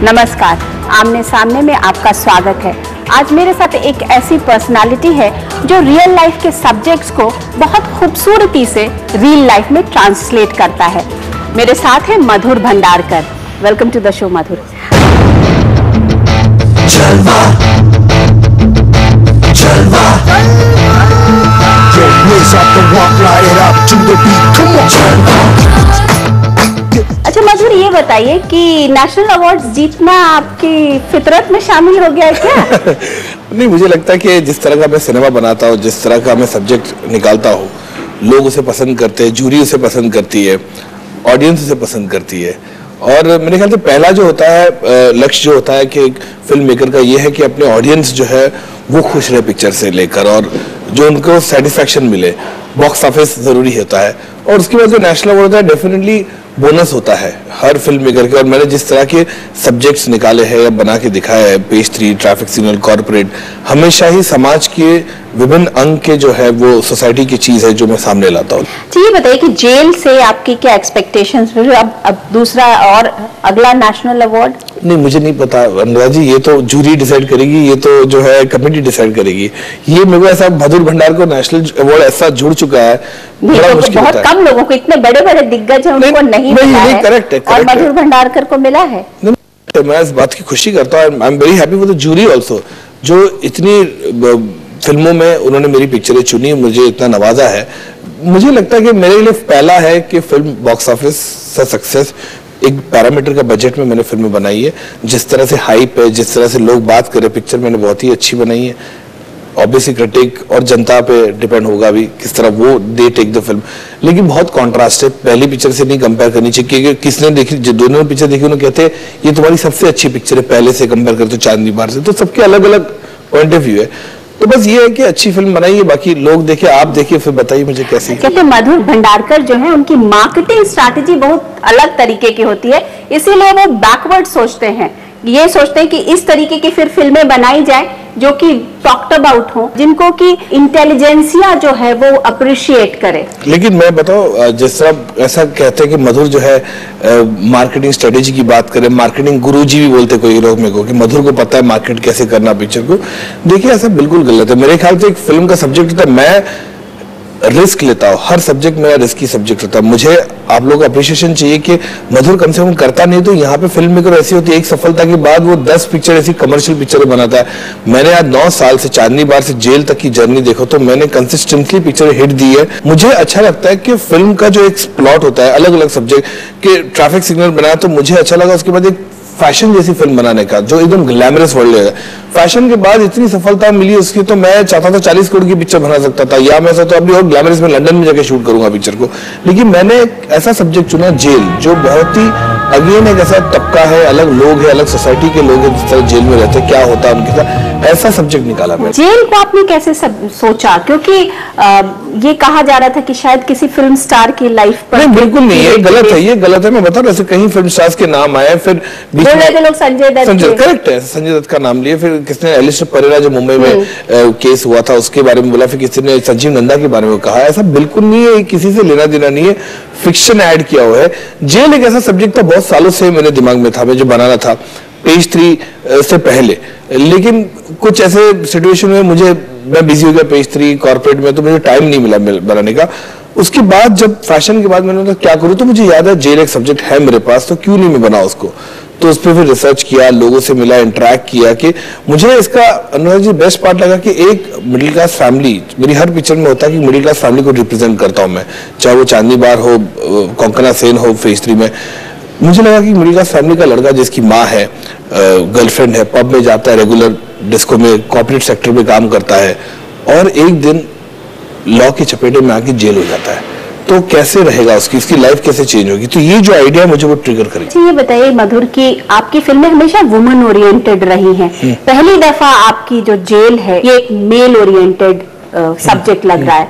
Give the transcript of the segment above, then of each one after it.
नमस्कार, आमने सामने में आपका स्वागत है। आज मेरे साथ एक ऐसी पर्सनालिटी है जो रियल लाइफ के सब्जेक्ट्स को बहुत खूबसूरती से रियल लाइफ में ट्रांसलेट करता है। मेरे साथ है Madhur Bhandarkar. Welcome to the show Madhur. जलवा जलवा अच्छा मधुर, ये बताइए कि नेशनल अवार्ड्स जीतना आपकी फितरत में शामिल हो गया है क्या? नहीं, मुझे लगता है कि जिस तरह का मैं सिनेमा बनाता हूँ, जिस तरह का मैं सब्जेक्ट निकालता हूँ, लोग उसे पसंद करते हैं, जूरी उसे पसंद करती है, ऑडियंस उसे पसंद करती है। और मेरे ख्याल से पहला जो होता है लक्ष्य जो होता है कि एक फिल्म मेकर का ये है कि अपने ऑडियंस जो है वो खुश रहे पिक्चर से लेकर, और जो उनको सेटिस्फैक्शन मिले। बॉक्स ऑफिस जरूरी होता है, और उसके बाद जो नेशनल अवार्ड होता है डेफिनेटली बोनस होता है हर फिल्म मेकर के। और मैंने जिस तरह के सब्जेक्ट्स निकाले हैं या बना के दिखाया है, पेज 3, ट्रैफिक सिग्नल, कॉर्पोरेट, हमेशा ही समाज के विभिन्न अंग के जो है वो सोसाइटी की चीज है जो मैं सामने लाता हूँ। तो ये बताइए कि जेल से आपकी क्या एक्सपेक्टेशंस? अब दूसरा और अगला नेशनल अवार्ड? नहीं, मुझे नहीं पता अनुराग जी, ये तो जूरी डिसाइड करेगी, ये तो जो है कमेटी डिसाइड करेगी। ये मेरे को ऐसा मधुर भंडार को नेशनल अवार्ड ऐसा जुड़ चुका है, बड़ा तो मुश्किल बहुत होता है। कम लोगों को, इतने बड़े बड़े दिग्गज हैं उनको नहीं मिला है। करेक्ट है, और मधुर भंडारकर को मिला है। मैं इस बात की खुशी करता हूँ। I am very happy with the jury also, जो इतनी फिल्मों में उन्होंने मेरी पिक्चरें चुनी, मुझे इतना नवाजा है। मुझे लगता है कि मेरे लिए पहला है कि फिल्म बॉक्स ऑफिस से सक्सेस, एक पैरामीटर का बजट में मैंने फिल्म बनाई है। जिस तरह से हाइप है, जिस तरह से लोग बात कर रहे, पिक्चर मैंने बहुत ही अच्छी बनाई है। ऑब्वियसली क्रिटिक और जनता पे डिपेंड होगा भी किस तरह वो दे टेक द फिल्म, लेकिन बहुत कॉन्ट्रास्ट है। पहली पिक्चर से नहीं कंपेयर करनी चाहिए, क्योंकि किसने देखी, जो दोनों पिक्चर देखी उन्होंने कहते हैं ये तुम्हारी सबसे अच्छी पिक्चर है पहले से कंपेयर करते चांदनी बार से। तो सबके अलग अलग पॉइंट ऑफ व्यू है। तो बस ये है कि अच्छी फिल्म बनाई है, बाकी लोग देखे, आप देखिए, फिर बताइए मुझे कैसी। कहते मधुर भंडारकर जो है उनकी मार्केटिंग स्ट्रैटेजी बहुत अलग तरीके की होती है, इसीलिए वो बैकवर्ड सोचते हैं। ये सोचते हैं कि इस तरीके की फिर फिल्में बनाई जाए जो कि टॉक्ड अबाउट हो, जिनको की इंटेलिजेंसिया जो है वो अप्रिशिएट करे। लेकिन मैं बताऊं, जिस तरह ऐसा कहते हैं कि मधुर जो है मार्केटिंग स्ट्रेटेजी की बात करें, मार्केटिंग गुरुजी भी बोलते कोई लोग मेरे को, कि मधुर को पता है मार्केट कैसे करना पिक्चर को। देखिए, ऐसा बिल्कुल गलत है। मेरे ख्याल से एक फिल्म का सब्जेक्ट होता है, मैं रिस्क लेता हूँ, हर सब्जेक्ट मेरा रिस्की सब्जेक्ट होता है। मुझे आप लोगों को अप्रिशिएशन चाहिए कि मधुर कम से कम करता नहीं, तो यहाँ पे फिल्म मेकर ऐसी होती है, एक सफलता के बाद वो 10 पिक्चर ऐसी कमर्शियल पिक्चर बनाता है। मैंने आज 9 साल से चांदनी बार से जेल तक की जर्नी देखो तो मैंने कंसिस्टेंटली पिक्चर हिट दी है। मुझे अच्छा लगता है कि फिल्म का जो एक प्लॉट होता है, अलग अलग सब्जेक्ट के, ट्रैफिक सिग्नल बनाया तो मुझे अच्छा लगा। उसके बाद एक फैशन जैसी फिल्म बनाने का, जो एकदम ग्लैमरस वर्ल्ड है। फैशन के बाद इतनी सफलता मिली उसकी, तो मैं चाहता था 40 करोड़ की पिक्चर बना सकता था, या मैं तो अभी और ग्लैमरस में लंदन में जाकर शूट करूंगा पिक्चर को। लेकिन मैंने एक ऐसा सब्जेक्ट चुना, जेल, जो बहुत ही अगेन एक ऐसा तबका है, अलग लोग है, अलग सोसाइटी के लोग हैं, जिस तरह जेल में रहते हैं, क्या होता है उनके साथ, ऐसा सब्जेक्ट निकाला मैंने। जेल को आपने कैसे सोचा? क्योंकि ये कहा जा रहा था कि शायद किसी फिल्म स्टार की लाइफ पर। नहीं, बिल्कुल नहीं, ये गलत है, ये गलत है। मैं बता रहा हूँ, कहीं फिल्म स्टार्स के नाम आए, फिर लोग संजय दत्त, करेक्ट है, संजय दत्त का नाम लिए, फिर किसने एलिस्टर परेरा जो मुंबई में केस हुआ था उसके बारे में बोला, फिर किसी ने संजीव नंदा के बारे में कहा। ऐसा बिल्कुल नहीं है, किसी से लेना देना नहीं है, फिक्शन ऐड किया हुआ है। जेल एक ऐसा सब्जेक्ट था, बहुत सालों से मेरे दिमाग में था, मैं जो बनाना था पेज 3 से पहले, लेकिन कुछ ऐसे सिचुएशन में मैं बिजी हो गया पेज 3 कॉर्पोरेट में, तो मुझे टाइम नहीं मिला बनाने का। उसके बाद जब फैशन के बाद मैंने क्या करूं, तो मुझे याद है जेल एक सब्जेक्ट है मेरे पास, तो क्यों नहीं मैं बना उसको। तो उस पर फिर रिसर्च किया, लोगों से मिला, इंटरेक्ट किया, कि मुझे इसका अनुराग जी बेस्ट पार्ट लगा कि एक मिडिल क्लास फैमिली, मेरी हर पिक्चर में होता है कि मिडिल क्लास फैमिली को रिप्रेजेंट करता हूं मैं, चाहे वो चांदनी बार हो, कोंकणा सेन हो, फेज 3 में। मुझे लगा कि मिडिल क्लास फैमिली का लड़का जिसकी माँ है, गर्लफ्रेंड है, पब में जाता है, रेगुलर डिस्को में, कॉर्पोरेट सेक्टर में काम करता है, और एक दिन लॉ की चपेटे में आके जेल हो जाता है, तो कैसे रहेगा उसकी लाइफ कैसे चेंज होगी। तो ये जो आइडिया मुझे वो ट्रिगर करेगी। ये बताइए मधुर की आपकी फिल्में हमेशा वुमन ओरिएंटेड रही हैं, पहली दफा आपकी जो जेल है ये एक मेल ओरिएंटेड सब्जेक्ट लग रहा है,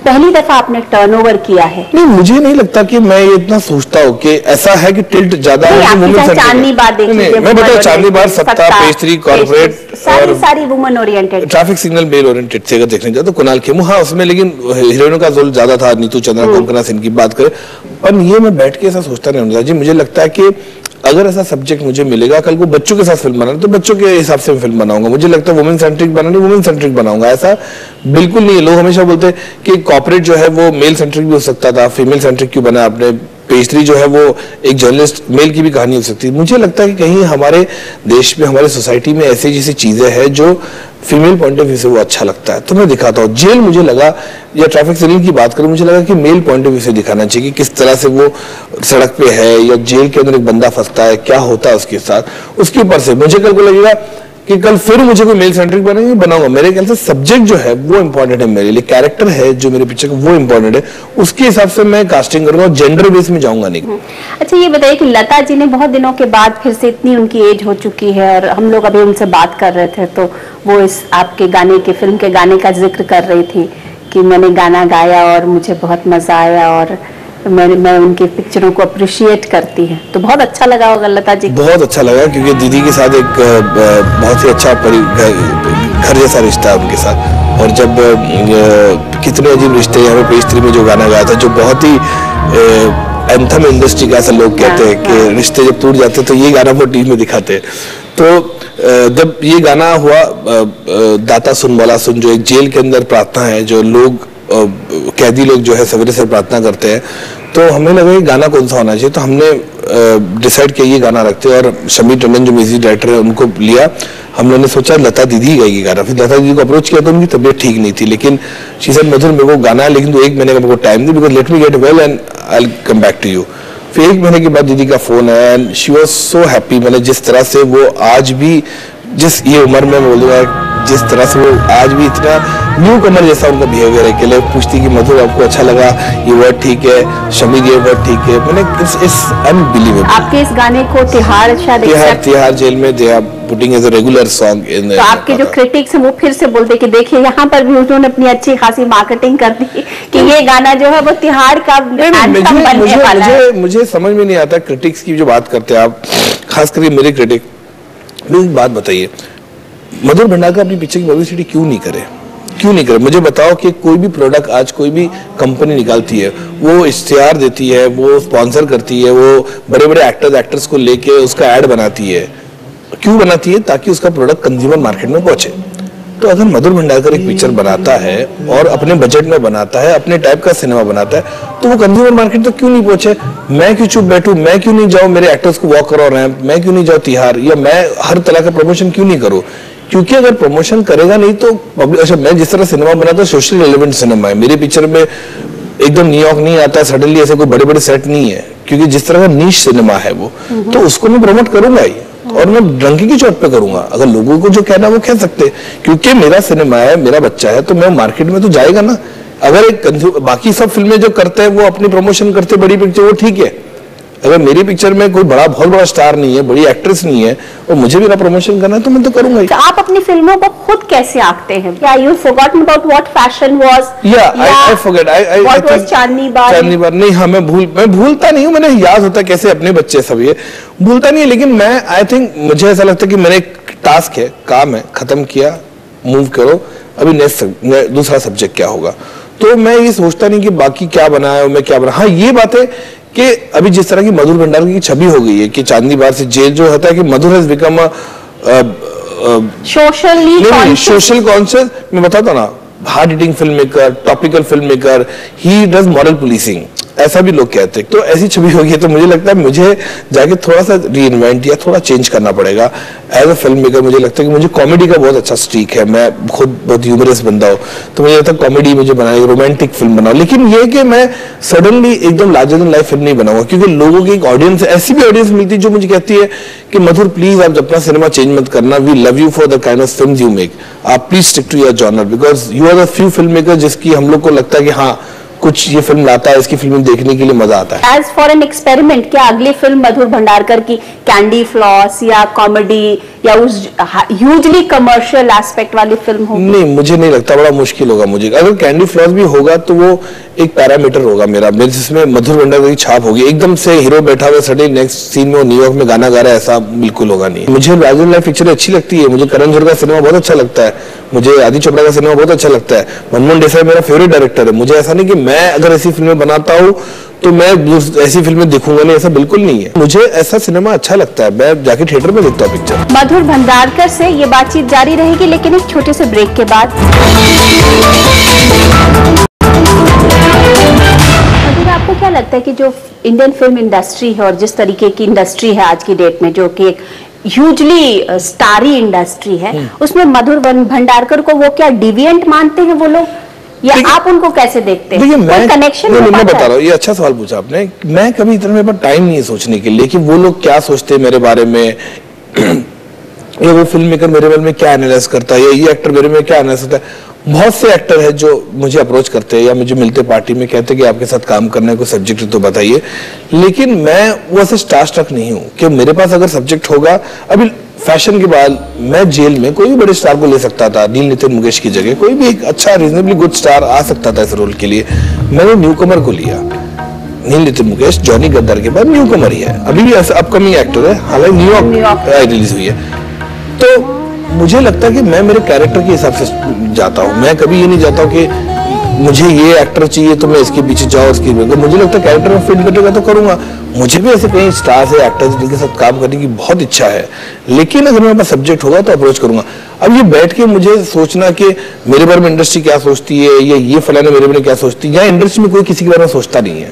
पहली दफा आपने टर्नओवर किया है? नहीं, मुझे नहीं लगता कि मैं ये इतना सोचता हूँ कि ऐसा है कि टिल्ट ज्यादा है। चांदनी बार देख लीजिए, मैं बताऊँ, चांदनी बार, सत्ता, पेज 3, कॉर्पोरेट, सारी woman oriented, traffic signal mail oriented से अगर देखने जाए तो कुणाल खेमू, हाँ उसमें लेकिन हीरोइनों का रोल ज्यादा था, नीतू चंद्रा, कोंकणा सिंह की बात करें। पर ये मैं बैठ के ऐसा सोचता नहीं अनुराग जी, मुझे लगता है कि अगर ऐसा सब्जेक्ट मुझे मिलेगा, कल को बच्चों के साथ फिल्म बनाना तो बच्चों के हिसाब से मैं फिल्म बनाऊंगा। मुझे लगता है वुमेन सेंट्रिक बनानी, वुमेन सेंट्रिक बनाऊंगा। ऐसा बिल्कुल नहीं है। लोग हमेशा बोलते हैं कि कॉर्पोरेट जो है वो मेल सेंट्रिक भी हो सकता था, फीमेल सेंट्रिक क्यों बना आपने? पेज 3 जो है वो एक जर्नलिस्ट मेल की भी कहानी हो सकती है। मुझे लगता है कि कहीं हमारे देश में, हमारे सोसाइटी में ऐसी जैसी चीजें हैं जो फीमेल पॉइंट ऑफ व्यू से वो अच्छा लगता है, तो मैं दिखाता हूँ। जेल मुझे लगा, या ट्रैफिक सिग्नल की बात करूं, मुझे लगा कि मेल पॉइंट ऑफ व्यू से दिखाना चाहिए कि किस तरह से वो सड़क पे है या जेल के अंदर एक बंदा फंसता है, क्या होता है उसके साथ। उसके ऊपर से मुझे कल को लगेगा कि कल फिर मुझे कोई मेल सेंट्रिक बनाऊंगा। मेरे ख्याल से सब्जेक्ट जो है वो इंपॉर्टेंट है मेरे लिए, कैरेक्टर है जो मेरे पिक्चर का वो इंपॉर्टेंट है, उसके हिसाब से मैं कास्टिंग करूंगा, जेंडर बेस में जाऊंगा नहीं। अच्छा, ये बताइए कि लता जी ने बहुत दिनों के बाद फिर से, इतनी उनकी एज हो चुकी है और हम लोग अभी उनसे बात कर रहे थे तो वो इस आपके गाने के, फिल्म के गाने का जिक्र कर रही थी कि मैंने गाना गाया और मुझे बहुत मजा आया और मैं उनकी पिक्चरों को अप्रिशिएट करती है, तो बहुत अच्छा लगा होगा लता जी? बहुत अच्छा लगा, क्योंकि दीदी के साथ एक बहुत ही अच्छा घर जैसा रिश्ता है उनके साथ। और जब कितने अजीब रिश्ते, यहाँ पे पेज 3 में जो गाना गाया था, जो बहुत ही एंथम इंडस्ट्री का, ऐसा लोग कहते हैं कि रिश्ते जब टूट जाते हैं तो ये गाना वो टीवी में दिखाते हैं। तो जब ये गाना हुआ, दाता सुन मौला सुन, जो एक जेल के अंदर प्रार्थना है, जो लोग कैदी लोग जो है सवेरे से प्रार्थना करते हैं, तो हमें लगा ये गाना कौन सा होना चाहिए, तो हमने डिसाइड किया ये गाना रखते हैं। और शमी टंडन जो म्यूजिक डायरेक्टर है उनको लिया, हम लोगों ने सोचा लता दीदी गाएगी गाना। फिर लता दीदी को अप्रोच किया तो उनकी तबीयत ठीक नहीं थी, लेकिन शी सेड मधुर मेरे को गाना है, लेकिन तो 1 महीने का मेरे को टाइम दी, because let me get well and I will come back to you. फिर 1 महीने के बाद दीदी का फोन आया and she was so happy. मतलब जिस तरह से वो आज भी, जिस ये उम्र में बोलूँगा, जिस तरह से वो आज भी इतना न्यू कमर जैसा उनका बिहेवियर है, के लिए पूछती कि मधुर आपको अच्छा लगा, ये वर्ड ठीक है, शमी ये वर्ड ठीक है। मैंने इट्स अनबिलीवेबल। आपके इस गाने को तिहाड़ शायद तिहाड़ जेल में they are putting as a regular song in. तो आपके जो क्रिटिक्स हैं वो फिर से बोलते कि देखिए यहाँ पर भी उन्होंने अपनी अच्छी खासी मार्केटिंग कर दी कि ये गाना जो है वो तिहाड़ का एंथम बनने वाला है। मुझे समझ में नहीं आता क्रिटिक्स की जो बात करते हैं आप, खास करके मेरे क्रिटिक। एक बात बताइए, मधुर भंडारकर अपनी पिक्चर की पब्लिसिटी क्यों नहीं करे? क्यों नहीं करे? मुझे बताओ कि कोई भी प्रोडक्ट आज कोई भी कंपनी निकालती है, वो इश्तिहार देती है, वो स्पॉन्सर करती है, वो बड़े बड़े एक्टर्स को लेके उसका ऐड बनाती है। क्यों बनाती है? ताकि उसका प्रोडक्ट कंज्यूमर मार्केट में पहुंचे। तो अगर मधुर भंडारकर एक पिक्चर बनाता है और अपने बजट में बनाता है, अपने टाइप का सिनेमा बनाता है, तो वो कंज्यूमर मार्केट तक क्यों नहीं पहुंचे? मैं क्यों चुप बैठूं? मैं क्यों नहीं जाऊं मेरे एक्टर्स को वॉक कराओ रैंप? मैं क्यों नहीं जाऊं तिहाड़? या मैं हर तरह का प्रमोशन क्यों नहीं करूं? क्योंकि अगर प्रमोशन करेगा नहीं तो पब्लिक, अच्छा मैं जिस तरह सिनेमा बनाता हूँ सोशल रेलेवेंट सिनेमा है, मेरी पिक्चर में एकदम न्यूयॉर्क नहीं आता, सडनली ऐसे कोई बड़े बड़े सेट नहीं है, क्योंकि जिस तरह का नीश सिनेमा है वो, तो उसको मैं प्रमोट करूंगा ही, और मैं डंकी की चोट पे करूंगा। अगर लोगों को जो कहना वो कह सकते, क्योंकि मेरा सिनेमा है, मेरा बच्चा है, तो मैं मार्केट में तो जाएगा ना। अगर एक बाकी सब फिल्में जो करते हैं वो अपनी प्रमोशन करते बड़ी पिक्चर, वो ठीक है। अगर मेरी पिक्चर में कोई बहुत बड़ा स्टार नहीं है, बड़ी एक्ट्रेस नहीं है, और मुझे मेरा प्रमोशन करना है, तो मैं तो करूंगा ही। तो आप अपनी फिल्मों को खुद कैसे आंकते हैं? क्या you forgotten about what Fashion was? I forget, what was Chandni Bar? नहीं, हाँ मैं भूलता नहीं हूँ, मैंने याद होता कैसे अपने बच्चे सब, ये भूलता नहीं है। लेकिन मैं आई थिंक मुझे ऐसा लगता है कि मेरा एक टास्क है, काम है, खत्म किया, मूव करो, अभी नेक्स्ट दूसरा सब्जेक्ट क्या होगा। तो मैं ये सोचता नहीं कि बाकी क्या बना है, मैं क्या बना। हाँ ये बात है कि अभी जिस तरह की मधुर भंडारकर की छवि हो गई है कि चांदनी बार से जेल जो होता है कि Madhur has become social conscious. मैं बताता ना, hard hitting film maker, topical film maker, he does moral policing, ऐसा भी लोग कहते हैं। तो ऐसी छवि होगी, तो मुझे लगता है मुझे जाके थोड़ा सा रीइन्वेंट या थोड़ा चेंज करना पड़ेगा एज अ फिल्म मेकर। मुझे लगता है कि मुझे कॉमेडी का बहुत अच्छा स्ट्रीक है, मैं खुद बहुत ह्यूमरस बंदा हूँ, तो मुझे लगता है कॉमेडी मुझे बनानी, रोमांटिक फिल्म बनाओ। लेकिन ये कि मैं सडनली एकदम लार्जर देन लाइफ फिल्म नहीं बनाऊंगा, क्योंकि लोगों की एक ऑडियंस, ऐसी भी ऑडियंस मिलती है जो मुझे कहती है कि मधुर प्लीज आप अपना सिनेमा चेंज मत करना, we love you for the kind of film you make, आप please stick to your genre, because you are the few film maker जिसकी हम लोग को लगता है कि हाँ कुछ ये फिल्म लाता है, इसकी फिल्म देखने के लिए मजा आता है। एज फॉर एन एक्सपेरिमेंट, क्या अगली फिल्म मधुर भंडारकर की कैंडी फ्लॉस या कॉमेडी या उस ह्यूजली कमर्शियल एस्पेक्ट वाली फिल्म होगी? नहीं, मुझे नहीं लगता, बड़ा मुश्किल होगा मुझे। अगर कैंडी फ्लॉस भी होगा तो वो एक पैरामीटर होगा मेरा, जिसमें मधुर भंडारकर की छाप होगी। एकदम से हीरो बैठा हुआ सडनली नेक्स्ट सीन में वो न्यूयॉर्क में गाना गा रहा है, ऐसा बिल्कुल होगा नहीं। मुझे राजन लाइफ पिक्चर अच्छी लगती है, मुझे करण जौहर का सिनेमा बहुत अच्छा लगता है, मुझे आदि चोपड़ा का सिनेमा बहुत अच्छा लगता है, मनमोहन देसाई मेरा फेवरेट डायरेक्टर है। मुझे ऐसा नहीं कि मैं अगर ऐसी फिल्में बनाता हूँ तो मैं ऐसी फिल्में देखूंगा नहीं, ऐसा बिल्कुल नहीं है। मुझे ऐसा सिनेमा अच्छा लगता है, मैं जाके थिएटर में देखता हूँ पिक्चर। मधुर भंडारकर से ये बातचीत जारी रहेगी, लेकिन एक छोटे से ब्रेक के बाद। आपको क्या लगता है कि जो इंडियन फिल्म इंडस्ट्री है और जिस तरीके की इंडस्ट्री है आज की डेट में, जो कि एक ह्यूजली स्टारी इंडस्ट्री है, उसमें मधुर भंडारकर को वो क्या डिविएंट मानते हैं वो लोग, या आप उनको कैसे देखते हैं? कोई कनेक्शन मैं बता रहा हूँ, ये अच्छा सवाल पूछा आपने। मैं कभी इतना मेरे पास टाइम नहीं है सोचने के लिए कि वो लोग क्या सोचते हैं मेरे बारे में, या वो फिल्म मेकर मेरे बारे में क्या एनालाइज करता है, या ये एक्टर मेरे में क्या एनालाइज करता है। बहुत से एक्टर है जो मुझे अप्रोच करते हैं या मुझे मिलते पार्टी में, कहते हैं कि आपके साथ काम करने को सब्जेक्ट तो बताइए, लेकिन मैं वो ऐसे स्टार स्ट्रक नहीं हूँ कि मेरे पास अगर सब्जेक्ट होगा। अभी फैशन के बाद मैं जेल में कोई भी बड़े स्टार को ले सकता था, नील नितिन मुकेश की जगह कोई भी एक अच्छा रीजनेबली गुड स्टार आ सकता था इस रोल के लिए। मैंने न्यू कमर को लिया, नील नितिन मुकेश जॉनी गद्दार के बाद न्यू कमर ही है, अभी भी ऐसा अपकमिंग एक्टर है, हालांकि न्यूयॉर्क रिलीज हुई है। तो मुझे लगता है कि मैं मेरे कैरेक्टर के हिसाब से जाता हूँ, मैं कभी ये नहीं जाता हूँ कि मुझे ये एक्टर चाहिए तो मैं इसके पीछे जाऊँ, इसकी मुझे लगता है कैरेक्टर में फिट बैठेगा तो करूंगा। मुझे भी ऐसे कई स्टार्स है, एक्टर्स जिनके साथ काम करने की बहुत इच्छा है, लेकिन अगर मेरे पास सब्जेक्ट होगा तो अप्रोच करूंगा। अब ये बैठ के मुझे सोचना कि मेरे बारे में इंडस्ट्री क्या सोचती है या ये फलाने मेरे बारे में क्या सोचती है, यहाँ इंडस्ट्री में कोई किसी के बारे में सोचता नहीं है।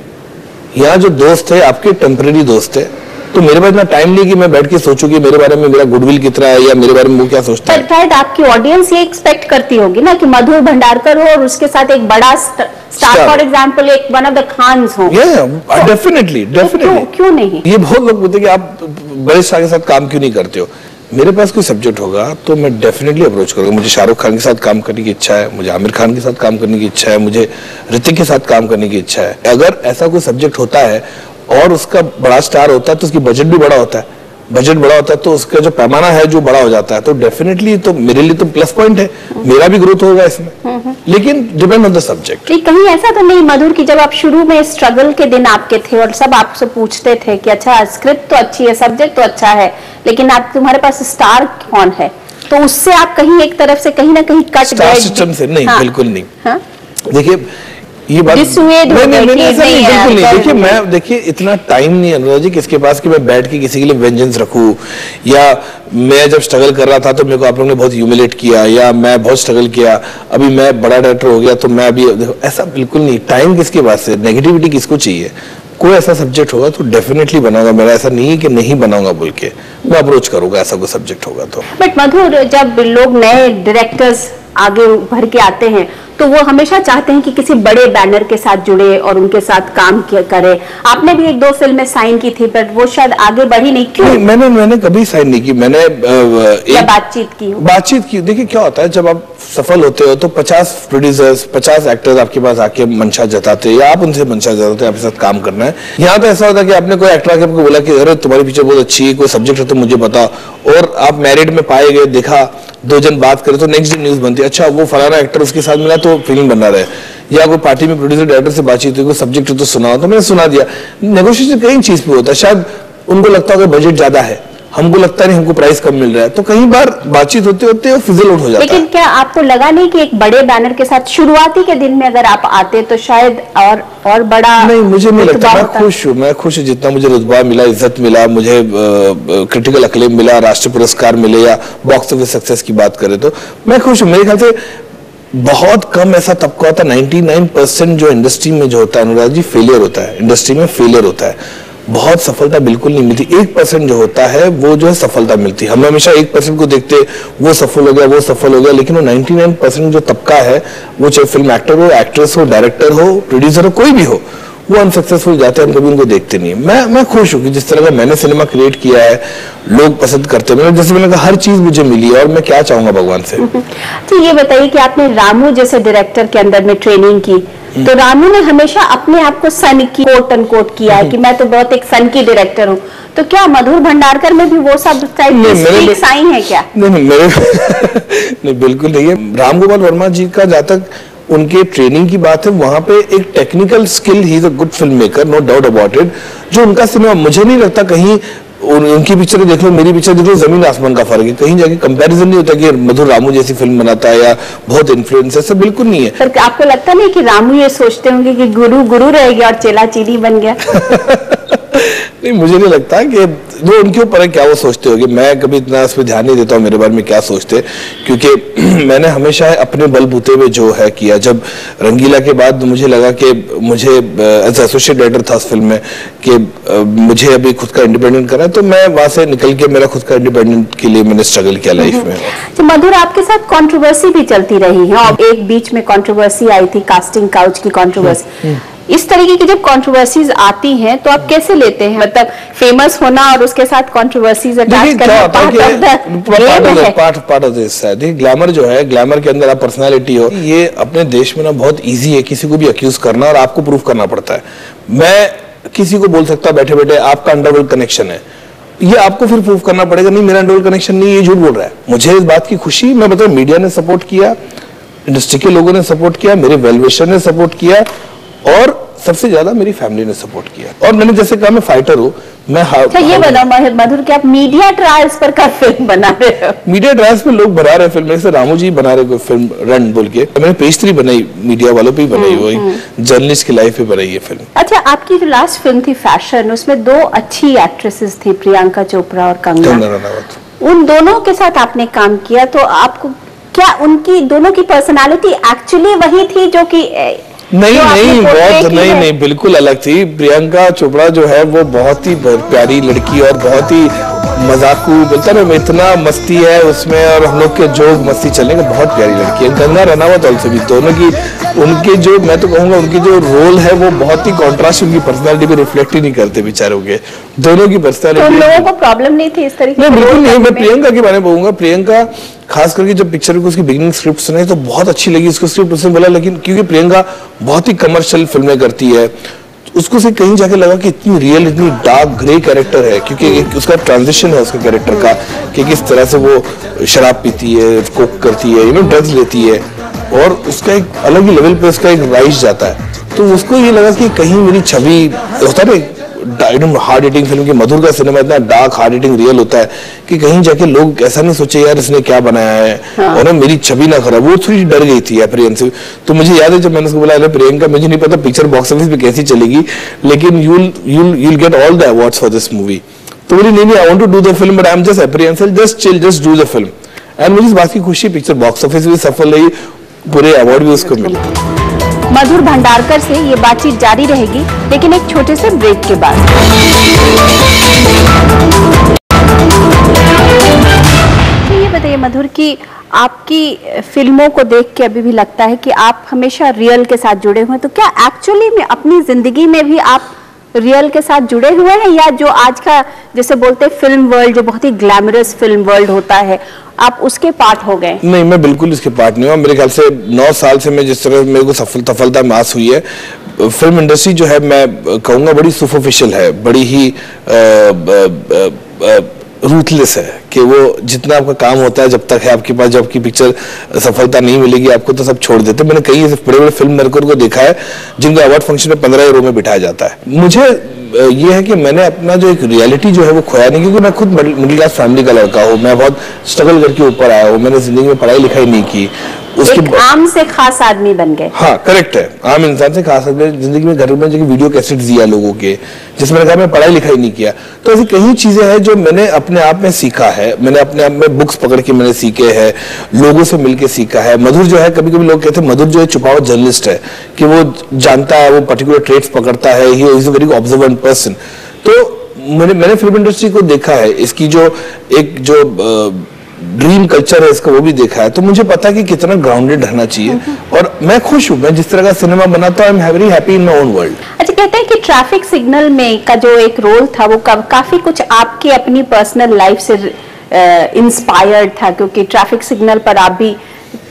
यहाँ जो दोस्त है आपके टेम्परेरी दोस्त है, तो मेरे पास इतना टाइम नहीं कि मैं बैठ के सोचूं कि मेरे बारे में मेरा गुडविल कितना है या मेरे बारे में वो क्या सोचता है। शायद आपकी ऑडियंस ये एक्सपेक्ट करती होगी ना कि मधुर भंडारकर हो और उसके साथ एक बड़ा स्टार, फॉर एग्जांपल एक वन ऑफ द खान्स हो। डेफिनेटली क्यों नहीं? ये बहुत लोग बोलते हैं कि आप बड़े स्टार के साथ काम क्यों नहीं करते हो। मेरे पास कोई सब्जेक्ट होगा तो मैं डेफिनेटली अप्रोच करूंगा। मुझे शाहरुख खान के साथ काम करने की इच्छा है, मुझे आमिर खान के साथ काम करने की इच्छा है, मुझे ऋतिक के साथ काम करने की इच्छा है। अगर ऐसा कोई सब्जेक्ट होता है और उसका बड़ा स्टार होता है तो उसकी बजट भी बड़ा होता है, बजट बड़ा होता है तो उसका जो पैमाना है जो बड़ा हो जाता है, तो डेफिनेटली तो मेरे लिए तो प्लस पॉइंट है, मेरा भी ग्रोथ होगा इसमें। लेकिन डिपेंड ऑन द सब्जेक्ट। कहीं ऐसा तो नहीं मधुर की जब आप शुरू में स्ट्रगल के दिन आपके थे और सब आपसे पूछते थे कि अच्छा स्क्रिप्ट तो अच्छी है, सब्जेक्ट तो अच्छा है, लेकिन आप तुम्हारे पास स्टार कौन है, तो उससे आप कहीं एक तरफ से कहीं ना कहीं कट गए सिस्टम से? नहीं, बिल्कुल नहीं। हाँ? देखिए ये बात नहीं। देखिए मैं इतना टाइम नहीं अनुराग जी किसके पास कि मैं बैठ के किसी के लिए वेंजेंस रखूं, या मैं जब स्ट्रगल कर रहा था तो मेरे को आप लोगों ने बहुत ह्यूमिलेट किया या मैं बहुत स्ट्रगल किया, अभी मैं बड़ा डायरेक्टर हो गया तो मैं अभी, ऐसा बिल्कुल नहीं। टाइम किसके पास है, नेगेटिविटी किसको चाहिए? कोई ऐसा सब्जेक्ट होगा तो डेफिनेटली बनाऊंगा, मेरा ऐसा नहीं है कि नहीं बनाऊंगा बोल के, मैं अप्रोच करूंगा ऐसा कोई सब्जेक्ट होगा तो। बट मधुर जब लोग नए डायरेक्टर्स आगे भर के आते हैं तो वो हमेशा चाहते हैं कि किसी बड़े बैनर के साथ जुड़े और उनके साथ काम करे। आपने भी एक दो फिल्में साइन की थी बट वो शायद आगे बढ़ी नहीं, क्यों? नहीं, मैंने कभी साइन नहीं की, मैंने बातचीत की। देखिए क्या होता है जब आप सफल होते हो तो 50 प्रोड्यूसर्स 50 एक्टर्स आपके पास आके मंशा जताते हैं या आप उनसे मंशा जताते हैं आपके साथ काम करना है। यहाँ तो ऐसा होता है कि आपने कोई एक्टर आके आपको बोला कि अरे तुम्हारी पिक्चर बहुत अच्छी है, कोई सब्जेक्ट है तो मुझे बताओ, और आप मैरिड में पाए गए, देखा, 2 जन बात करे तो नेक्स्ट डे न्यूज बनती है, अच्छा वो फलाना एक्टर उसके साथ मिला तो फिल्म बना रहे, या कोई पार्टी में प्रोड्यूसर डायरेक्टर से बातचीत हुई, कोई सब्जेक्ट तो सुनाओ, तो मैंने सुना दिया। नेगोशिएशन कई चीज पे होता है, शायद उनको लगता है बजट ज्यादा है, हमको लगता नहीं, हमको प्राइस कम मिल रहा है, तो कई बार बातचीत होते होते फिजल आउट हो जाता है। लेकिन क्या आपको लगा नहीं कि एक बड़े बैनर के साथ शुरुआती के दिन में अगर आप आते तो शायद और बड़ा? नहीं, मुझे नहीं लगता। मैं खुश हूँ जितना मुझे रुतबा मिला, इज्जत मिला, मुझे क्रिटिकल अक्लेम मिला, राष्ट्रीय पुरस्कार मिले या बॉक्स ऑफिस सक्सेस की बात करें तो मैं खुश हूँ। मेरे ख्याल से बहुत कम ऐसा तबका होता है, 99% जो इंडस्ट्री में जो होता है अनुराग जी फेलियर होता है, इंडस्ट्री में फेलियर होता है, बहुत सफलता बिल्कुल नहीं मिलती। 1% जो होता है वो जो है सफलता मिलती है। हम हमेशा 1% को देखते, वो सफल हो गया, वो सफल हो गया, लेकिन वो 99% जो तबका है, वो चाहे फिल्म एक्टर हो, एक्ट्रेस हो, डायरेक्टर हो, प्रोड्यूसर हो, कोई भी हो, वो अनसक्सेसफुल जाते हैं, हम कभी उनको देखते नहीं है। मैं खुश हूँ कि जिस तरह का मैंने सिनेमा क्रिएट किया है, लोग पसंद करते हैं। जैसे मैंने कहा हर चीज मुझे मिली है और मैं क्या चाहूंगा भगवान से। तो ये बताइए कि आपने रामू जैसे डायरेक्टर के अंदर में ट्रेनिंग की, तो रामू ने हमेशा अपने आप को सन की कोट अनकोट किया है कि मैं तो बहुत एक सन की डायरेक्टर हूँ। तो क्या मधुर भंडारकर में भी वो सब टाइप आई है क्या? नहीं मेरे नहीं बिल्कुल नहीं है। राम गोपाल वर्मा जी का जहाँ तक उनके ट्रेनिंग की बात है, वहां पे एक technical skill, he is a good film maker, no doubt about it. जो उनका सिनेमा, मुझे नहीं लगता कहीं उनकी पिक्चर देख लो, मेरी पिक्चर देख लो, जमीन आसमान का फर्क है। कहीं जाके कंपैरिजन नहीं होता कि मधुर रामू जैसी फिल्म बनाता है या बहुत इन्फ्लुएंस, ऐसा बिल्कुल नहीं है। पर आपको लगता नहीं कि रामू ये सोचते होंगे कि गुरु गुरु रह गया और चेला चीनी बन गया? नहीं, मुझे नहीं लगता कि वो उनके ऊपर है क्या वो सोचते होंगे। मैं कभी इतना इस पर ध्यान नहीं देता हूँ मेरे बारे में क्या सोचते, क्योंकि मैंने हमेशा अपने बलबूते में जो है किया। जब रंगीला के बाद मुझे लगा कि मुझे एज एसोसिएट डायरेक्टर था उस फिल्म में कि मुझे अभी खुद का इंडिपेंडेंट करना है, तो मैं वहां से निकल के मेरा खुद का इंडिपेंडेंट के लिए मैंने स्ट्रगल किया लाइफ में। तो मधुर, आपके साथ कंट्रोवर्सी भी चलती रही है और एक बीच में कंट्रोवर्सी आई थी, कास्टिंग काउच की कंट्रोवर्सी। इस तरीके की जब कंट्रोवर्सीज आती हैं तो आप कैसे लेते हैं? मतलब फेमस होना और उसके साथ कंट्रोवर्सीज अटैच करना पार्ट ऑफ दिस है। देखिए, ग्लैमर जो है, ग्लैमर के अंदर आप पर्सनालिटी हो, ये अपने देश में ना बहुत इजी है किसी को भी अक्यूज करना और आपको प्रूफ करना पड़ता है। मैं किसी को बोल सकता बैठे बैठे आपका अंडरवर्ल्ड कनेक्शन है, ये आपको फिर प्रूफ करना पड़ेगा नहीं मेरा अंडरवर्ल्ड कनेक्शन नहीं, ये झूठ बोल रहा है। मुझे इस बात की खुशी, मैं बताऊं, मीडिया ने सपोर्ट किया, इंडस्ट्री के लोगों ने सपोर्ट किया, मेरे वेलविशर ने सपोर्ट किया और सबसे ज्यादा मेरी फैमिली ने सपोर्ट किया। और मैंने जैसे कहा, मैं फाइटर हूँ। मैं अच्छा, ये बताओ मधुर, क्या आप मीडिया ट्रायल्स पर का फिल्म बना रहे हो? मीडिया ट्रायल्स पे लोग बना रहे फिल्म, जैसे रामू जी बना रहे कोई फिल्म रन बोल के, मैंने पेज 3 बनाई, मीडिया वालों पे ही बनाई, वही जर्नलिस्ट की लाइफ पे बनाई है फिल्म। अच्छा, आपकी जो लास्ट फिल्म थी फैशन, उसमें 2 अच्छी एक्ट्रेसेस थी, प्रियंका चोपड़ा और कंगना रनावत। उन दोनों के साथ आपने काम किया, तो आपको क्या उनकी दोनों की पर्सनालिटी एक्चुअली वही थी जो कि नहीं, बिल्कुल अलग थी। प्रियंका चोपड़ा जो है वो बहुत ही प्यारी लड़की और बहुत ही मजाकू, बोलता ना, इतना मस्ती है उसमें और हम लोग के जोक मस्ती चलने का, बहुत प्यारी लड़की है। कंगना रनावत ऑल्सो भी, दोनों की उनके जो, मैं तो कहूंगा उनकी जो रोल है वो बहुत ही कॉन्ट्रास्ट उनकी पर्सनालिटी को रिफ्लेक्ट ही नहीं करते बेचारों के, दोनों की पर्सनालिटी। तो लोगों को प्रॉब्लम नहीं थी इस तरीके? नहीं, बिल्कुल नहीं। मैं प्रियंका के बारे में कहूंगा, प्रियंका खास करके जब पिक्चर को उसकी बिगिनिंग स्क्रिप्ट सुनाई तो बहुत अच्छी लगी उसको स्क्रिप्ट, उसने बोला, लेकिन क्योंकि प्रियंका बहुत ही कमर्शियल फिल्में करती है, उसको से कहीं जाके लगा कि इतनी रियल, इतनी डार्क ग्रे कैरेक्टर है, क्योंकि उसका ट्रांजिशन है उसके कैरेक्टर का कि किस तरह से वो शराब पीती है, कोक करती है, ड्रग्स लेती है और उसका एक अलग ही लेवल पे उसका एक राइज जाता है। तो उसको ये लगा कि कहीं मेरी छवि होता है हार्ड हिटिंग फिल्म की, मधुर का सिनेमा इतना डार्क हार्ड हिटिंग रियल होता है कि कहीं जाके लोग ऐसा नहीं सोचे यार इसने क्या बनाया है। हाँ। और मेरी छवि ना खराब, वो थोड़ी डर गई थी एप्रीहेंसिव। तो मुझे याद है जब मैंने उसको बोला, अरे प्रियंका, मुझे नहीं पता पिक्चर बॉक्स ऑफिस पे कैसी चलेगी, लेकिन you'll get all the awards for this movie। तो बोली नहीं, I want to do the film but I am just apprehensive, just chill, just do the film. And मुझे इस बात की खुशी, पिक्चर बॉक्स ऑफिस भी सफल रही, पूरे अवार्ड भी उसको मिले। मधुर भंडारकर से ये बातचीत जारी रहेगी, लेकिन एक छोटे से ब्रेक के बाद। तो ये बताइए मधुर कि आपकी फिल्मों को देख के अभी भी लगता है कि आप हमेशा रियल के साथ जुड़े हुए हैं, तो क्या एक्चुअली में अपनी जिंदगी में भी आप रियल के साथ जुड़े हुए हैं, या जो आज का जैसे बोलते हैं फिल्म वर्ल्ड, जो बहुत ही ग्लैमरस फिल्म वर्ल्ड होता है, आप उसके पार्ट हो गए? नहीं, मैं बिल्कुल इसके पार्ट नहीं हूँ। मेरे ख्याल से 9 साल से मैं जिस तरह मेरे को सफलता मास हुई है, फिल्म इंडस्ट्री जो है मैं कहूँगा बड़ी सुपरफिशियल है, बड़ी ही रूथलेस है कि वो जितना आपका काम होता है जब तक है आपके पास, जब आपकी पिक्चर सफलता नहीं मिलेगी आपको तो सब छोड़ देते। मैंने कई बड़े बड़े फिल्म मेकर्स को देखा है जिनको अवार्ड फंक्शन में 15 रो में बिठाया जाता है। मुझे ये है कि मैंने अपना जो एक रियलिटी जो है वो खोया नहीं, क्योंकि मैं खुद मिडिल क्लास फैमिली का लड़का हूँ, मैं बहुत स्ट्रगल करके ऊपर आया हूँ, मैंने जिंदगी में पढ़ाई लिखाई नहीं की, एक आम से खास आदमी बन गए। हाँ, करेक्ट है, आम इंसान से खास आदमी जिंदगी में। घर में जो वीडियो कैसेट दिया लोगों के, जिसमें कहा मैं पढ़ाई लिखाई नहीं किया, तो ऐसी कई चीजें हैं जो मैंने अपने आप में सीखा है, मैंने अपने आप में बुक्स पकड़ के मैंने सीखे हैं, लोगों से मिलके सीखा है। मधुर जो है, कभी कभी लोग कहते हैं मधुर जो है छुपावट जर्नलिस्ट है, कि वो जानता है, वो पर्टिकुलर ट्रेड्स पकड़ता है, ही is a very observant person. तो मैंने फिल्म इंडस्ट्री को देखा है, इसकी जो एक जो ड्रीम कल्चर है इसका वो भी देखा है, तो मुझे पता है कि कितना ग्राउंडेड रहना चाहिए। और मैं खुश हूँ, मैं जिस तरह का सिनेमा बनाता हूँ, I am very happy in my own world. अच्छा, कहते हैं कि ट्रैफिक सिग्नल में का जो एक रोल था वो काफी कुछ आपकी अपनी पर्सनल लाइफ से इंस्पायर्ड था, क्योंकि ट्रैफिक सिग्नल पर आप भी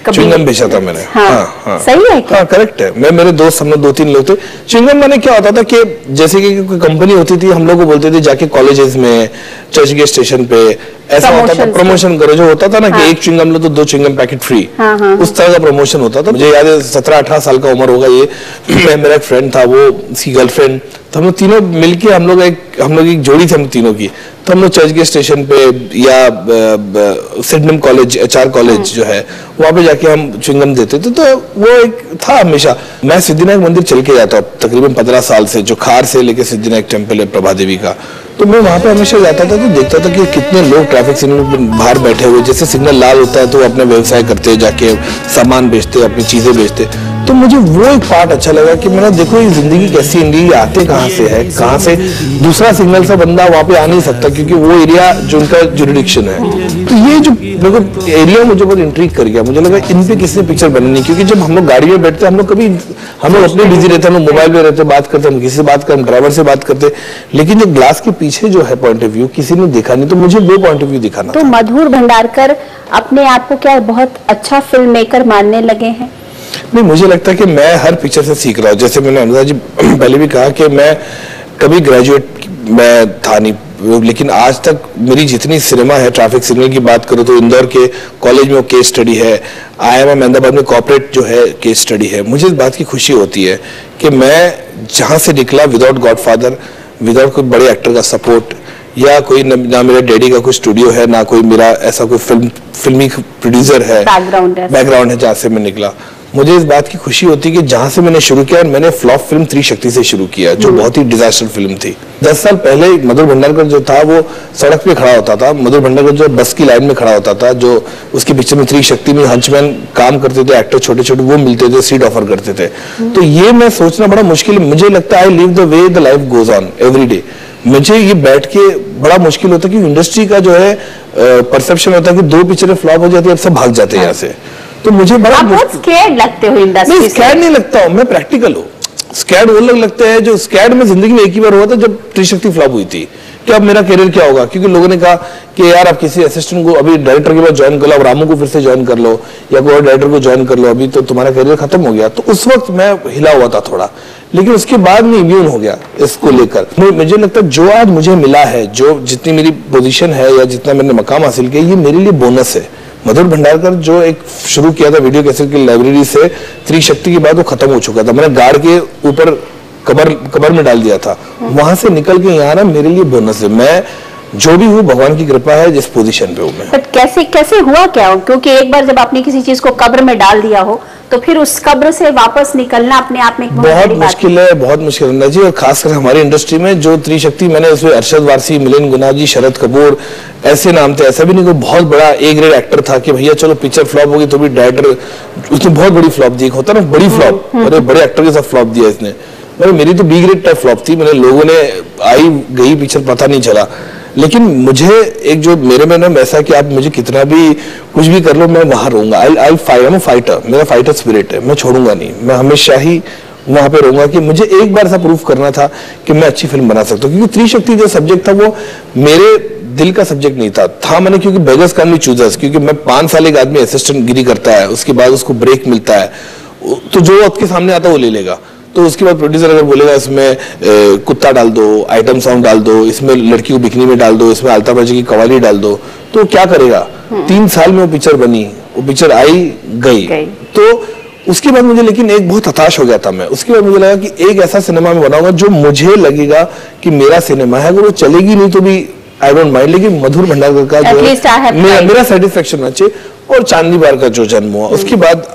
च्युइंगम बेचा था मैंने। हाँ, सही है क्या? हाँ करेक्ट है। मैं मेरे दोस्त हम लोग 2-3 लोग थे। च्युइंगम मैंने क्या होता था कि जैसे कि कोई कंपनी होती थी, हम लोग को बोलते थे जाके कॉलेजेस में, चर्च के स्टेशन पे, ऐसा होता था प्रमोशन करो, जो होता था ना कि एक च्युइंगम लो तो 2 च्युइंगम पैकेट फ्री, उस तरह का प्रमोशन होता था। मुझे याद है 17-18 साल का उम्र होगा ये, मैं मेरा एक फ्रेंड था, वो उसकी गर्लफ्रेंड, तो हम लोग तीनों मिलके हम लोग एक जोड़ी थी हम तीनों की, तो हम लोग चर्च के स्टेशन पे या सिडनम कॉलेज, एचआर कॉलेज जो है, वहां पे जाके हम च्युइंगम देते थे। तो वो एक था हमेशा। मैं सिद्धिविनायक मंदिर चल के जाता हूँ तकरीबन 15 साल से, जो खार से लेके सिद्धिविनायक टेम्पल है प्रभा देवी का, तो मैं वहां पे हमेशा जाता था तो देखता था कि कितने लोग ट्रैफिक सिग्नल पे बाहर बैठे हुए, जैसे सिग्नल लाल होता है तो अपने व्यवसाय करते, जाके सामान बेचते, अपनी चीजें बेचते। तो मुझे वो एक पार्ट अच्छा लगा कि मैंने देखो ये जिंदगी कैसी है, आते कहाँ से है, कहाँ से दूसरा सिग्नल से बंदा वहां पे आ नहीं सकता क्योंकि वो एरिया जो उनका जुरिडिक्शन है। तो ये जो मेरे को एरिया मुझे बहुत इंट्रीग कर गया। मुझे लगा इन पे किसने पिक्चर बनानी, क्योंकि जब हम लोग गाड़ी में बैठते हम लोग अपने बिजी रहते, हम लोग मोबाइल में रहते, बात करते, हम किसी से बात करते, हम ड्राइवर से बात करते, लेकिन जो ग्लास के पीछे जो है पॉइंट ऑफ व्यू किसी ने देखा नहीं, तो मुझे वो पॉइंट ऑफ व्यू दिखाना। तो मधुर भंडारकर अपने आप को क्या बहुत अच्छा फिल्म मेकर मानने लगे हैं? नहीं, मुझे लगता है कि मैं हर पिक्चर से सीख रहा हूँ। जैसे मैंने अनुराधा जी पहले भी कहा कि मैं कभी ग्रेजुएट मैं था नहीं, लेकिन आज तक मेरी जितनी सिनेमा है, ट्रैफिक सिग्नल की बात करूँ तो इंदौर के कॉलेज में वो केस स्टडी है, IIM अहमदाबाद में कॉर्पोरेट जो है केस स्टडी है। मुझे इस बात की खुशी होती है कि मैं जहाँ से निकला विदाउट गॉडफादर, विदाउट कोई बड़े एक्टर का सपोर्ट, या कोई ना मेरे डैडी का कोई स्टूडियो है, ना कोई मेरा ऐसा कोई फिल्मी प्रोड्यूसर है, बैकग्राउंड है जहाँ से मैं निकला। मुझे इस बात की खुशी होती है कि जहां से मैंने शुरू किया, और मैंने फ्लॉप फिल्म त्रिशक्ति से शुरू किया, जो बहुत ही डिजास्टर फिल्म थी। 10 साल पहले मधुर भंडारकर जो था वो सड़क पे खड़ा होता था, मधुर भंडारकर जो बस की लाइन में खड़ा होता था, जो उसके पिक्चर में त्रिशक्ति में हंचमैन काम करते थे, एक्टर छोटे छोटे वो मिलते थे, सीट ऑफर करते थे। तो ये मैं सोचना बड़ा मुश्किल, मुझे लगता है I live the way the life goes on every day. मुझे ये बैठ के बड़ा मुश्किल होता है कि इंडस्ट्री का जो है परसेप्शन होता है कि 2 पिक्चरें फ्लॉप हो जाती है, अब सब भाग जाते हैं यहाँ से। तो मुझे बड़ा बहुत स्कैर्ड लगते हो इंडस्ट्री से। नहीं, स्कैर्ड नहीं लगता हूँ मैं, प्रैक्टिकल हूँ। स्कैर्ड वो लोग लगते हैं जो स्कैर्ड में जिंदगी में एक ही बार हुआ था जब त्रिशक्ति फ्लॉप हुई थी कि अब मेरा करियर क्या होगा, क्योंकि लोगों ने कहा कि यार आप किसी असिस्टेंट को अभी डायरेक्टर के बाद ज्वाइन कर लो, अब रामू को फिर से ज्वाइन कर लो, या कोई और डायरेक्टर को ज्वाइन कर लो, अभी तो तुम्हारा करियर खत्म हो गया। तो उस वक्त मैं हिला हुआ था थोड़ा, लेकिन उसके बाद में इम्यून हो गया इसको लेकर। मुझे लगता है जो आज मुझे मिला है, जो जितनी मेरी पोजीशन है या जितना मैंने मकाम हासिल किया, ये मेरे लिए बोनस है। मधुर भंडारकर जो एक शुरू किया था वीडियो कैसेट की लाइब्रेरी से, त्रिशक्ति के बाद वो खत्म हो चुका था, मैंने गाड़ के ऊपर कबर में डाल दिया था, वहां से निकल के यहाँ ना मेरे लिए बोनस है। मैं जो भी हूँ भगवान की कृपा है, जिस पोजीशन पे हूँ मैं। बट कैसे हुआ क्या हो? क्योंकि एक बार जब आपने किसी चीज को कब्र में डाल दिया हो तो फिर उस कब्र से वापस निकलना अपने आप में बहुत मुश्किल है, बहुत मुश्किल है जी। और खासकर हमारी इंडस्ट्री में जो त्रिशक्ति, मैंने उसमें अरशद वारसी, मिलिंद गुना जी, शरद कपूर, ऐसे नाम थे। ऐसा भी नहीं कोई बहुत बड़ा ए ग्रेड एक्टर था कि भैया चलो पिक्चर फ्लॉप होगी तो भी डायरेक्टर, उसने बहुत बड़ी फ्लॉप दी, होता ना बड़ी फ्लॉप, अरे बड़े एक्टर के साथ फ्लॉप दिया इसने। मेरी तो बी ग्रेड टाइप फ्लॉप थी, मैंने लोगों ने आई गई पिक्चर पता नहीं चला। लेकिन मुझे एक जो मेरे में ना ऐसा कि आप मुझे कितना भी कुछ भी कर लो, मैं वहां रहूंगा। आई फाइटर, मेरा फाइटर स्पिरिट है, मैं छोड़ूंगा नहीं, मैं हमेशा ही वहां पे रहूंगा। कि मुझे एक बार ऐसा प्रूफ करना था कि मैं अच्छी फिल्म बना सकता हूँ, क्योंकि त्रिशक्ति जो सब्जेक्ट था वो मेरे दिल का सब्जेक्ट नहीं था मैंने, क्योंकि बेगर्स कैन बी चूजर्स, क्योंकि मैं 5 साल एक आदमी असिस्टेंट गिरी करता है, उसके बाद उसको ब्रेक मिलता है, तो जो आपके सामने आता है वो ले लेगा। तो उसके बाद प्रोड्यूसर अगर बोलेगा इसमें कुत्ता डाल दो, आइटम सॉन्ग डाल दो, इसमें लड़की को बिकनी में डाल दो, इसमें अल्ताफ राजी की कवाली डाल दो, तो क्या करेगा? 3 साल में वो पिक्चर बनी, वो पिक्चर आई गई। तो उसके बाद मुझे लेकिन एक बहुत हताश हो गया था मैं। उसके बाद मुझे लगा कि एक ऐसा सिनेमा में बनाऊंगा जो मुझे लगेगा कि मेरा सिनेमा है। अगर वो चलेगी नहीं तो भी आई डोंट माइंड, लेकिन मधुर भंडारकर का जो मेरा सेटिस्फेक्शन होना चाहिए। और चांदनी बार का जो जन्म हुआ उसके बाद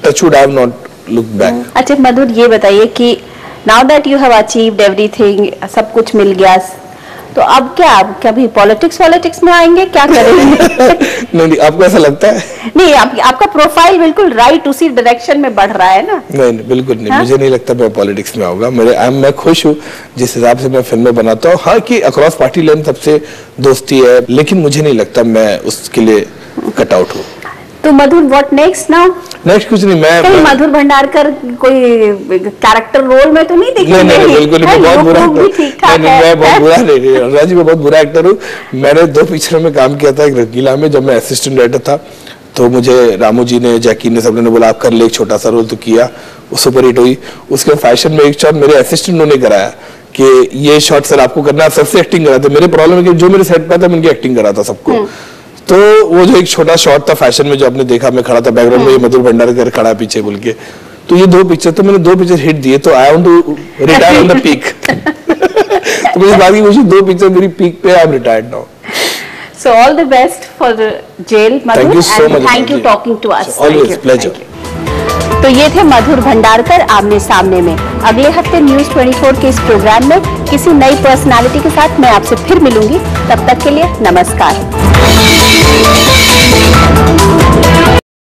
touch would I have not look back. अच्छा मधुर, ये बताइए कि now that you have achieved everything, सब कुछ मिल गया, तो अब क्या, कभी पॉलिटिक्स में आएंगे, क्या करेंगे? नहीं, आपको ऐसा लगता है? नहीं, आपका प्रोफाइल बिल्कुल राइट उसी डायरेक्शन में बढ़ रहा है ना। नहीं, बिल्कुल नहीं। मुझे नहीं लगता मैं पॉलिटिक्स में आऊंगा। मैं खुश हूँ जिस हिसाब से मैं फिल्में बनाता हूँ। हाँ कि अक्रॉस पार्टी लाइन सबसे दोस्ती है, लेकिन मुझे नहीं लगता मैं उसके लिए कट आउट हूँ। तो मधुर, व्हाट नेक्स्ट नाउ? नेक्स्ट कुछ नहीं, मैं मधुर भंडारकर कोई कैरेक्टर रोल में तो नहीं दिखेंगे? नहीं, बिल्कुल नहीं, बहुत बुरा मैं बहुत बुरा नहीं, राजी मैं बहुत बुरा एक्टर हूँ। मैंने 2 पिक्चरों में काम किया था, एक रंगीला में जब मैं असिस्टेंट डायरेक्टर था, तो मुझे रामू जी ने, जैकी ने, सबने बोला आप कर ले एक छोटा सा रोल, तो किया, वो सुपर हिट हुई। उसके फैशन में एक शॉट मेरे असिस्टेंट ने कराया कि ये शॉट सर आपको करना है, सबसे एक्टिंग करा था। मेरे प्रॉब्लम है कि जो मेरे सेट पे था मैं उनकी एक्टिंग करा था सबको। तो वो जो एक छोटा शॉट था फैशन में, जो आपने देखा, मैं खड़ा था बैकग्राउंड में, ये मधुर भंडारकर खड़ा है पीछे बोल के, तो ये 2 पिक्चर, तो मैंने 2 पिक्चर हिट दिए, तो I want to retire on the peak. तो मुझे बात की मुझे 2 पिक्चर मेरी पीक पे, I am retired now. So all the best for the jail, Madhur. Thank you so much. Thank you talking to us. Always pleasure. तो ये थे मधुर भंडारकर आमने सामने में। अगले हफ्ते न्यूज़ 24 के इस प्रोग्राम में किसी नई पर्सनालिटी के साथ मैं आपसे फिर मिलूंगी। तब तक के लिए नमस्कार।